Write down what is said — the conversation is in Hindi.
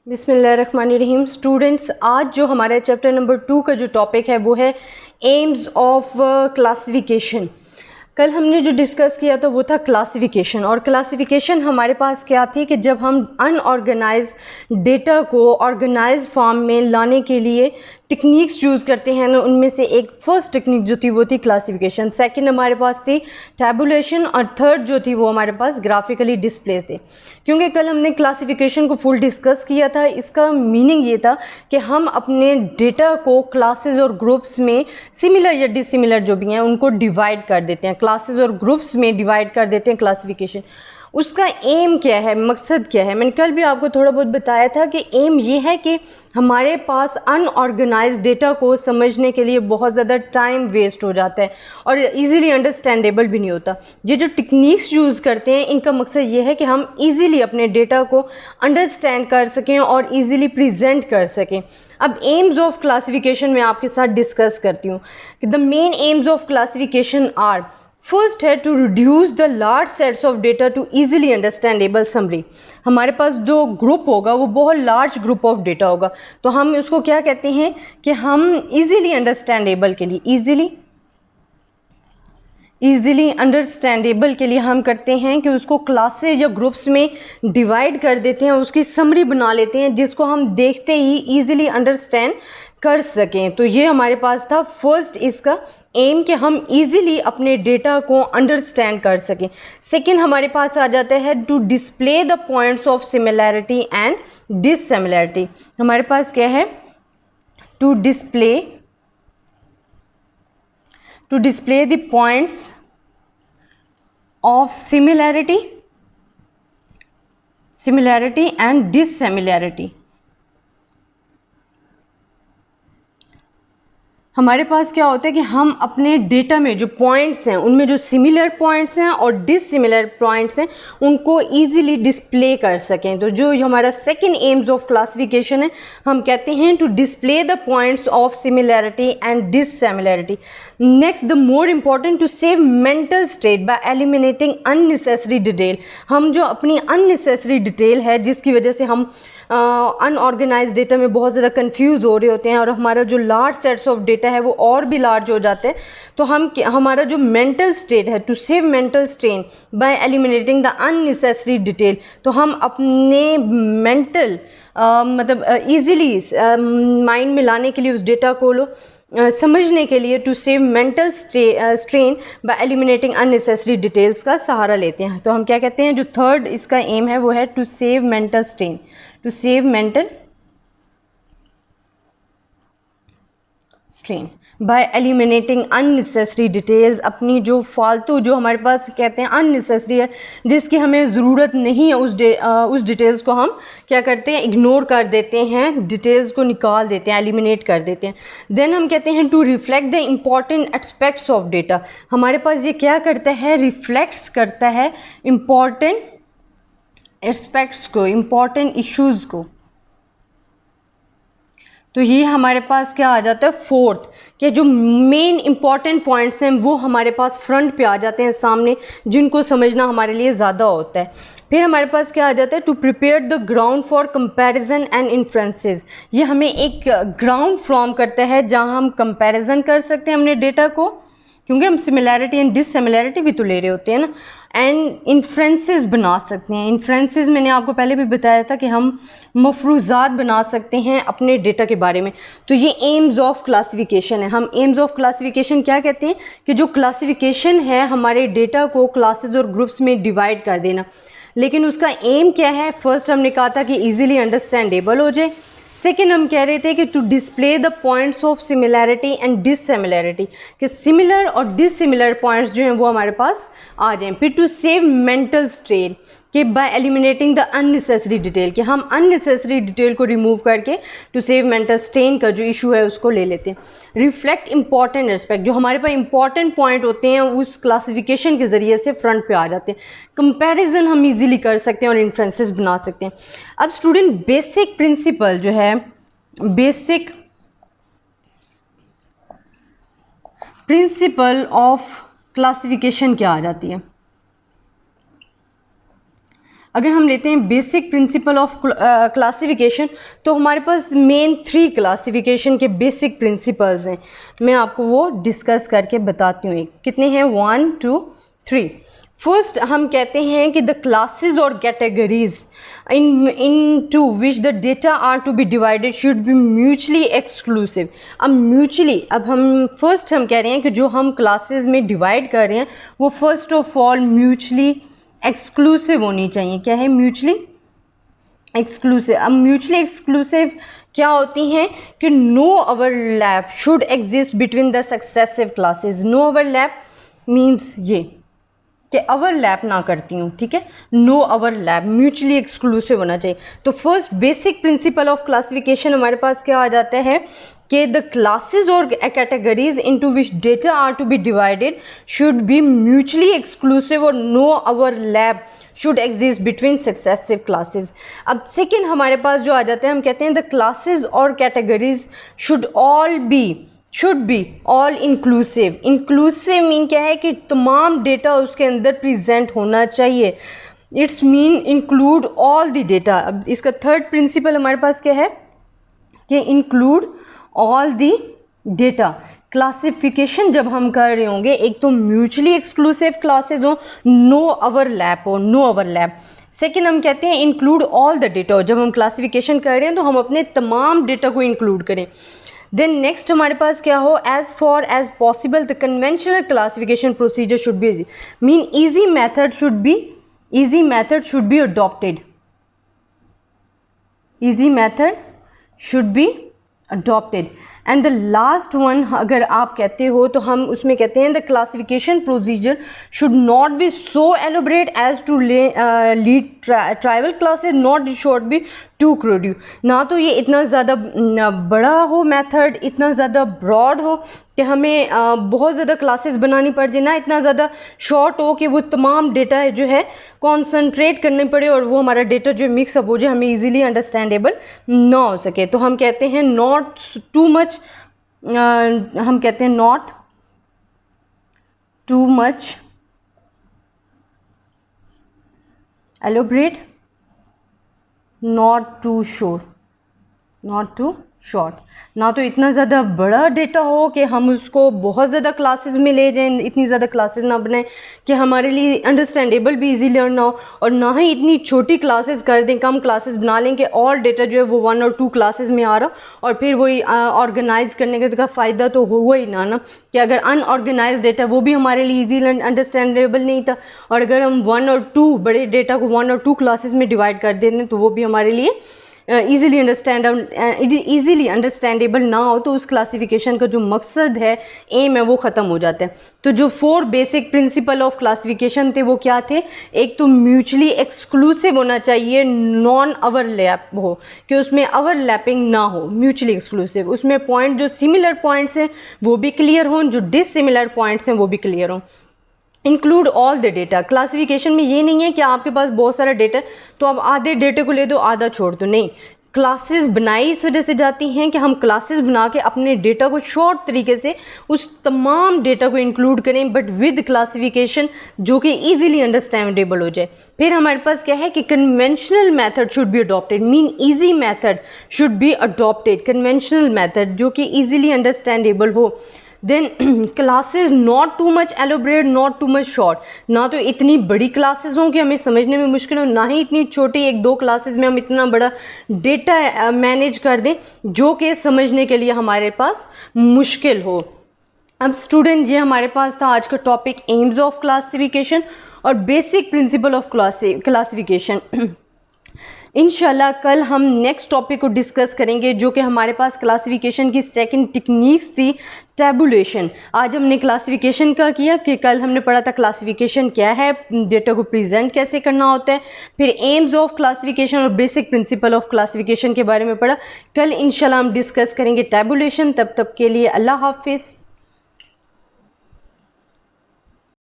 बिस्मिल्लाहिर्रहमानिर्रहीम। स्टूडेंट्स, आज जो हमारा चैप्टर नंबर 2 का जो टॉपिक है वो है एम्स ऑफ क्लासिफिकेशन। कल हमने जो डिस्कस किया था वो था क्लासिफिकेशन, और क्लासिफिकेशन हमारे पास क्या थी कि जब हम अनऑर्गेनाइज डेटा को ऑर्गेनाइज फॉर्म में लाने के लिए टेक्निक्स यूज़ करते हैं ना, उनमें से एक फ़र्स्ट टेक्निक जो थी वो थी क्लासिफिकेशन, सेकंड हमारे पास थी टैबुलेशन, और थर्ड जो थी वो हमारे पास ग्राफिकली डिस्प्लेस थे। क्योंकि कल हमने क्लासिफिकेशन को फुल डिस्कस किया था, इसका मीनिंग ये था कि हम अपने डेटा को क्लासेस और ग्रुप्स में सिमिलर या डिसिमिलर जो भी हैं उनको डिवाइड कर देते हैं, क्लासेस और ग्रुप्स में डिवाइड कर देते हैं क्लासिफिकेशन। उसका एम क्या है, मकसद क्या है, मैंने कल भी आपको थोड़ा बहुत बताया था कि एम ये है कि हमारे पास अनऑर्गेनाइज डेटा को समझने के लिए बहुत ज़्यादा टाइम वेस्ट हो जाता है और इजीली अंडरस्टैंडेबल भी नहीं होता। ये जो टेक्निक्स यूज़ करते हैं इनका मकसद ये है कि हम इजीली अपने डेटा को अंडरस्टैंड कर सकें और इजीली प्रेजेंट कर सकें। अब एम्स ऑफ क्लासिफिकेशन मैं आपके साथ डिस्कस करती हूँ कि the main aims of classification are, first है to reduce the large sets of data to easily understandable summary. हमारे पास जो ग्रुप होगा वो बहुत लार्ज ग्रुप ऑफ डेटा होगा, तो हम उसको क्या कहते हैं कि हम इजीली अंडरस्टैंडेबल के लिए ईज़िली अंडरस्टैंडेबल के लिए हम करते हैं कि उसको क्लासेज या ग्रुप्स में डिवाइड कर देते हैं, उसकी समरी बना लेते हैं जिसको हम देखते ही ईज़िली अंडरस्टैंड कर सकें। तो ये हमारे पास था फर्स्ट इसका एम कि हम इजीली अपने डेटा को अंडरस्टैंड कर सकें। सेकंड हमारे पास आ जाता है to display the points of similarity and dissimilarity. हमारे पास क्या है, to display the points of similarity and dissimilarity। हमारे पास क्या होता है कि हम अपने डेटा में जो पॉइंट्स हैं उनमें जो सिमिलर पॉइंट्स हैं और डिससिमिलर पॉइंट्स हैं उनको इजीली डिस्प्ले कर सकें। तो जो हमारा सेकंड एम्स ऑफ क्लासिफिकेशन है, हम कहते हैं to display the points of similarity and dissimilarity. Next, the more important, to save mental state by eliminating unnecessary detail. हम जो अपनी अननेसेसरी डिटेल है जिसकी वजह से हम अनऑर्गेनाइज डेटा में बहुत ज़्यादा कंफ्यूज हो रहे होते हैं और हमारा जो लार्ज सेट्स ऑफ डेटा है वो और भी लार्ज हो जाते हैं, तो हमारा जो मेंटल स्टेट है, to save mental strain by eliminating the unnecessary detail, तो हम अपने मेंटल ईजिली माइंड में लाने के लिए उस डेटा को समझने के लिए to save mental strain by eliminating unnecessary details का सहारा लेते हैं। तो हम क्या कहते हैं, जो थर्ड इसका एम है वो है to save mental strain, to save mental strain by eliminating unnecessary details. अपनी जो फालतू जो हमारे पास कहते हैं अननेसेसरी है, जिसकी हमें ज़रूरत नहीं है, उस डिटेल्स को हम क्या करते हैं, इग्नोर कर देते हैं, डिटेल्स को निकाल देते हैं, एलिमिनेट कर देते हैं। देन हम कहते हैं to reflect the important aspects of data. हमारे पास ये क्या करता है, रिफ्लेक्ट्स करता है इम्पॉर्टेंट एस्पेक्ट्स को, इम्पॉर्टेंट इश्यूज़ को। तो ये हमारे पास क्या आ जाता है, फोर्थ, कि जो मेन इंपॉर्टेंट पॉइंट्स हैं वो हमारे पास फ्रंट पे आ जाते हैं सामने, जिनको समझना हमारे लिए ज़्यादा होता है। फिर हमारे पास क्या आ जाता है, to prepare the ground for comparison and inferences. ये हमें एक ग्राउंड फॉर्म करता है जहाँ हम कंपैरिजन कर सकते हैं अपने डेटा को, क्योंकि हम सिमिलैरिटी एंड डिससिमिलैरिटी भी तो ले रहे होते हैं ना, एंड इन्फ्रेंसेस बना सकते हैं। इन्फ्रेंसेस मैंने आपको पहले भी बताया था कि हम मफरूज़ात बना सकते हैं अपने डेटा के बारे में। तो ये एम्स ऑफ क्लासिफिकेशन है। हम एम्स ऑफ क्लासिफिकेशन क्या कहते हैं कि जो क्लासिफिकेशन है हमारे डेटा को क्लासेस और ग्रुप्स में डिवाइड कर देना, लेकिन उसका एम क्या है, फर्स्ट हमने कहा था कि ईजिली अंडरस्टैंडेबल हो जाए। सेकेंड हम कह रहे थे कि to display the points of similarity and dissimilarity, कि सिमिलर और डिससिमिलर पॉइंट्स जो हैं वो हमारे पास आ जाएं। फिर टू सेव मेंटल स्ट्रेन, कि bye eliminating the unnecessary detail, कि हम अननेसेसरी डिटेल को रिमूव करके टू सेव मेंटल स्ट्रेन का जो इशू है उसको ले लेते हैं। रिफ्लेक्ट इंपॉर्टेंट एस्पेक्ट, जो हमारे पास इंपॉर्टेंट पॉइंट होते हैं उस क्लासिफिकेशन के ज़रिए से फ्रंट पे आ जाते हैं। कंपैरिजन हम इजीली कर सकते हैं और इन्फ्रेंसेस बना सकते हैं। अब स्टूडेंट, बेसिक प्रिंसिपल जो है, बेसिक प्रिंसिपल ऑफ क्लासिफिकेशन क्या आ जाती है। अगर हम लेते हैं बेसिक प्रिंसिपल ऑफ क्लासिफिकेशन, तो हमारे पास मेन 3 क्लासिफिकेशन के बेसिक प्रिंसिपल्स हैं। मैं आपको वो डिस्कस करके बताती हूँ। कितने हैं? 1 2 3। फर्स्ट हम कहते हैं कि द क्लासेस और categories into which the data are to be divided should be mutually exclusive। अब हम फर्स्ट हम कह रहे हैं कि जो हम क्लासेस में डिवाइड कर रहे हैं वो first of all mutually exclusive होनी चाहिए। क्या है? Mutually exclusive. अब म्यूचुअली एक्सक्लूसिव क्या होती हैं कि no overlap should exist between the successive classes. No overlap means ये कि ओवरलैप ना करती हूँ, ठीक है। नो ओवरलैप, म्यूचुअली एक्सक्लूसिव होना चाहिए। तो first basic principle of classification हमारे पास क्या आ जाता है कि द क्लासेस और categories into which data are to be divided should be mutually exclusive और no overlap should exist between successive classes. अब सेकेंड हमारे पास जो आ जाता है, हम कहते हैं द क्लासेस और categories should be all inclusive. Inclusive mean क्या है कि तमाम डेटा उसके अंदर प्रेजेंट होना चाहिए। It's mean include all the data. अब इसका थर्ड प्रिंसिपल हमारे पास क्या है कि include all the data. Classification जब हम कर रहे होंगे, एक तो म्यूचुअली एक्सक्लूसिव क्लासेस हो, नो ओवरलैप हो, नो ओवरलैप। सेकेंड हम कहते हैं इंक्लूड ऑल द डेटा। जब हम क्लासिफिकेशन कर रहे हैं तो हम अपने तमाम डेटा को इंक्लूड करें। देन नेक्स्ट हमारे पास क्या हो, as far as possible the conventional classification procedure should be mean easy method should be adopted. Easy method should be adopted. And the last one अगर आप कहते हो तो हम उसमें कहते हैं the classification procedure should not be so elaborate as to lead tribal classes, not should be too crude. ना तो ये इतना ज़्यादा बड़ा हो मेथड, इतना ज़्यादा ब्रॉड हो कि हमें बहुत ज़्यादा क्लासेस बनानी पड़ जाए, ना इतना ज़्यादा शॉर्ट हो कि वो तमाम डेटा जो है कॉन्सनट्रेट करने पड़े और वो हमारा डेटा जो मिक्सअप हो जाए, हमें इजीली अंडरस्टैंडेबल ना हो सके। तो हम कहते हैं नॉट टू मच, हम कहते हैं not too much elaborate, not too short. ना तो इतना ज़्यादा बड़ा डेटा हो कि हम उसको बहुत ज़्यादा क्लासेस में ले जाएं, इतनी ज़्यादा क्लासेस ना बनाएं कि हमारे लिए अंडरस्टैंडेबल भी इजी लर्न ना हो, और ना ही इतनी छोटी क्लासेस कर दें, कम क्लासेस बना लें कि ऑल डेटा जो है वो 1 और 2 क्लासेस में आ रहा, और फिर वही ऑर्गेनाइज करने का फ़ायदा तो हुआ ही ना कि अगर अनऑर्गेनाइज डेटा वो भी हमारे लिए इजी अंडरस्टैंडेबल नहीं था, और अगर हम 1 और 2 बड़े डेटा को 1 और 2 क्लासेस में डिवाइड कर देते हैं तो वो भी हमारे लिए ईज़िली अंडरस्टैंडेबल ना हो, तो उस क्लासिफिकेशन का जो मकसद है, एम है, वो ख़त्म हो जाता है। तो जो 4 बेसिक प्रिंसिपल ऑफ क्लासिफिकेशन थे वो क्या थे? एक तो म्यूचुअली एक्सक्लूसिव होना चाहिए, नॉन ओवरलैप हो कि उसमें ओवरलैपिंग ना हो, म्यूचुअली एक्सक्लूसिव। उसमें पॉइंट जो सिमिलर पॉइंट्स हैं वो भी क्लियर हों, जो डिसिमिलर पॉइंट्स हैं वो भी क्लियर हों। Include all the data. Classification में ये नहीं है कि आपके पास बहुत सारा डेटा है तो आप आधे डेटे को ले दो, आधा छोड़ दो, नहीं। क्लासेस बनाई इस वजह से जाती हैं कि हम क्लासेस बना के अपने डेटा को शॉर्ट तरीके से उस तमाम डेटा को इंक्लूड करें, बट विद क्लासिफिकेशन जो कि इजीली अंडरस्टैंडेबल हो जाए। फिर हमारे पास क्या है कि conventional method should be adopted, mean easy method should be adopted, conventional method जो कि इजीली अंडरस्टैंडेबल हो। Then classes not too much elaborate, not too much short. ना तो इतनी बड़ी क्लासेस हों कि हमें समझने में मुश्किल हो, ना ही इतनी छोटी 1-2 क्लासेस में हम इतना बड़ा डेटा मैनेज कर दें जो कि समझने के लिए हमारे पास मुश्किल हो। अब स्टूडेंट, ये हमारे पास था आज का टॉपिक एम्स ऑफ क्लासिफिकेशन और बेसिक प्रिंसिपल ऑफ क्लासिफिकेशन। इंशाल्लाह कल हम नेक्स्ट टॉपिक को डिस्कस करेंगे जो कि हमारे पास क्लासिफिकेशन की सेकंड टेक्निक्स थी, टैबुलेशन। आज हमने क्लासिफिकेशन का किया कि कल हमने पढ़ा था क्लासिफिकेशन क्या है, डेटा को प्रेजेंट कैसे करना होता है, फिर एम्स ऑफ क्लासिफिकेशन और बेसिक प्रिंसिपल ऑफ क्लासिफिकेशन के बारे में पढ़ा। कल इंशाल्लाह हम डिस्कस करेंगे टैबुलेशन। तब तक के लिए अल्लाह हाफिज़।